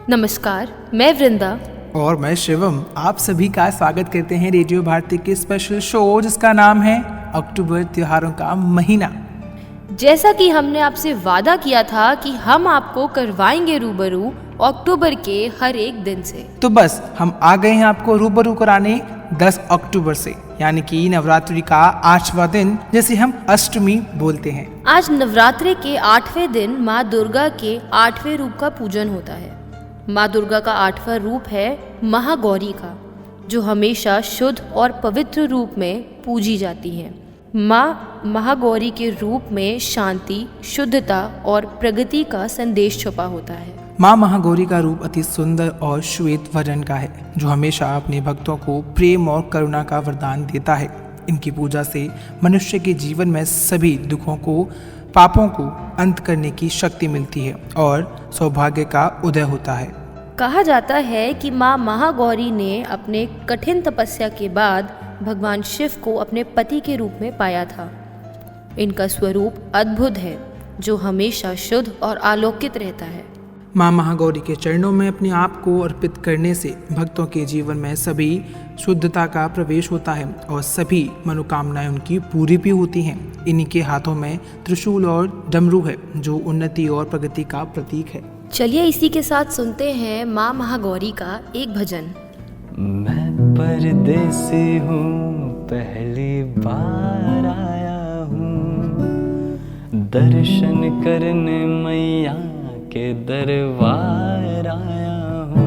नमस्कार, मैं वृंदा और मैं शिवम। आप सभी का स्वागत करते हैं रेडियो भारती के स्पेशल शो जिसका नाम है अक्टूबर त्योहारों का महीना। जैसा कि हमने आपसे वादा किया था कि हम आपको करवाएंगे रूबरू अक्टूबर के हर एक दिन से। तो बस हम आ गए हैं आपको रूबरू कराने 10 अक्टूबर से, यानी कि नवरात्रि का 8वां दिन, जिसे हम अष्टमी बोलते हैं। आज नवरात्रि के 8वें दिन माँ दुर्गा के 8वें रूप का पूजन होता है। माँ दुर्गा का 8वां रूप है महागौरी का, जो हमेशा शुद्ध और पवित्र रूप में पूजी जाती हैं। माँ महागौरी के रूप में शांति, शुद्धता और प्रगति का संदेश छुपा होता है। माँ महागौरी का रूप अति सुंदर और श्वेत वर्ण का है, जो हमेशा अपने भक्तों को प्रेम और करुणा का वरदान देता है। इनकी पूजा से मनुष्य के जीवन में सभी दुखों को, पापों को अंत करने की शक्ति मिलती है और सौभाग्य का उदय होता है। कहा जाता है कि माँ महागौरी ने अपने कठिन तपस्या के बाद भगवान शिव को अपने पति के रूप में पाया था। इनका स्वरूप अद्भुत है, जो हमेशा शुद्ध और आलोकित रहता है। माँ महागौरी के चरणों में अपने आप को अर्पित करने से भक्तों के जीवन में सभी शुद्धता का प्रवेश होता है और सभी मनोकामनाएं उनकी पूरी भी होती हैं। इन्हीं के हाथों में त्रिशूल और डमरू है, जो उन्नति और प्रगति का प्रतीक है। चलिए इसी के साथ सुनते हैं माँ महागौरी का एक भजन। मैं परदेसी हूँ, पहली बार आया हूँ, दर्शन करने मैया के दरबार आया हूँ।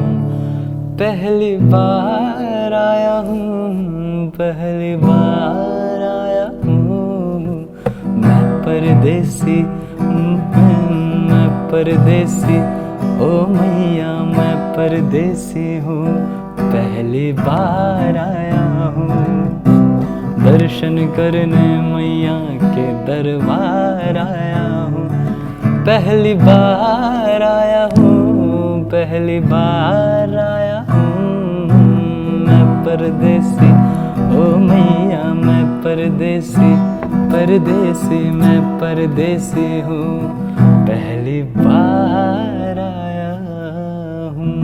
पहली बार आया हूँ, पहली बार आया हूँ। मैं परदेसी, मैं परदेसी, ओ मैया मैं परदेसी हूँ, पहली बार आया हूँ। दर्शन करने मैया के दरबार आया हूँ। पहली बार आया हूँ, पहली बार आया हूँ। मैं परदेसी, ओ मैया मैं परदेसी, परदेसी मैं परदेसी हूँ, पहली बार आया हूँ।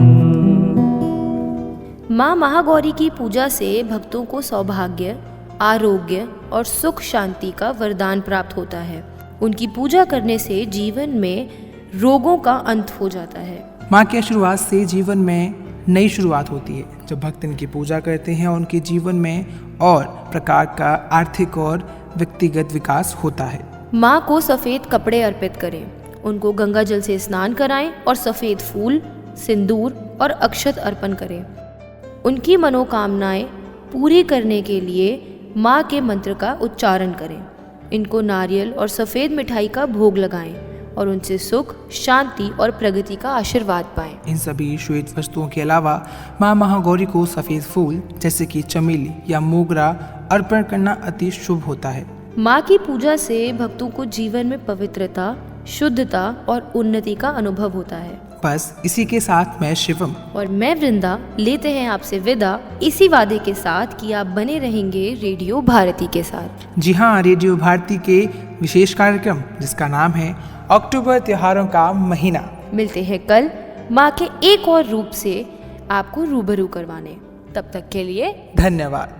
माँ महागौरी की पूजा से भक्तों को सौभाग्य, आरोग्य और सुख शांति का वरदान प्राप्त होता है। उनकी पूजा करने से जीवन में रोगों का अंत हो जाता है। माँ के आशीर्वाद से जीवन में नई शुरुआत होती है। जब भक्त इनकी पूजा करते हैं, उनके जीवन में और प्रकार का आर्थिक और व्यक्तिगत विकास होता है। माँ को सफ़ेद कपड़े अर्पित करें, उनको गंगा जल से स्नान कराएं और सफ़ेद फूल, सिंदूर और अक्षत अर्पण करें। उनकी मनोकामनाएं पूरी करने के लिए माँ के मंत्र का उच्चारण करें। इनको नारियल और सफ़ेद मिठाई का भोग लगाएं और उनसे सुख, शांति और प्रगति का आशीर्वाद पाएं। इन सभी श्वेत वस्तुओं के अलावा माँ महागौरी को सफ़ेद फूल जैसे कि चमेली या मोगरा अर्पण करना अति शुभ होता है। माँ की पूजा से भक्तों को जीवन में पवित्रता, शुद्धता और उन्नति का अनुभव होता है। बस इसी के साथ मैं शिवम और मैं वृंदा लेते हैं आपसे विदा, इसी वादे के साथ कि आप बने रहेंगे रेडियो भारती के साथ। जी हाँ, रेडियो भारती के विशेष कार्यक्रम जिसका नाम है अक्टूबर त्योहारों का महीना। मिलते हैं कल माँ के एक और रूप से आपको रूबरू करवाने। तब तक के लिए धन्यवाद।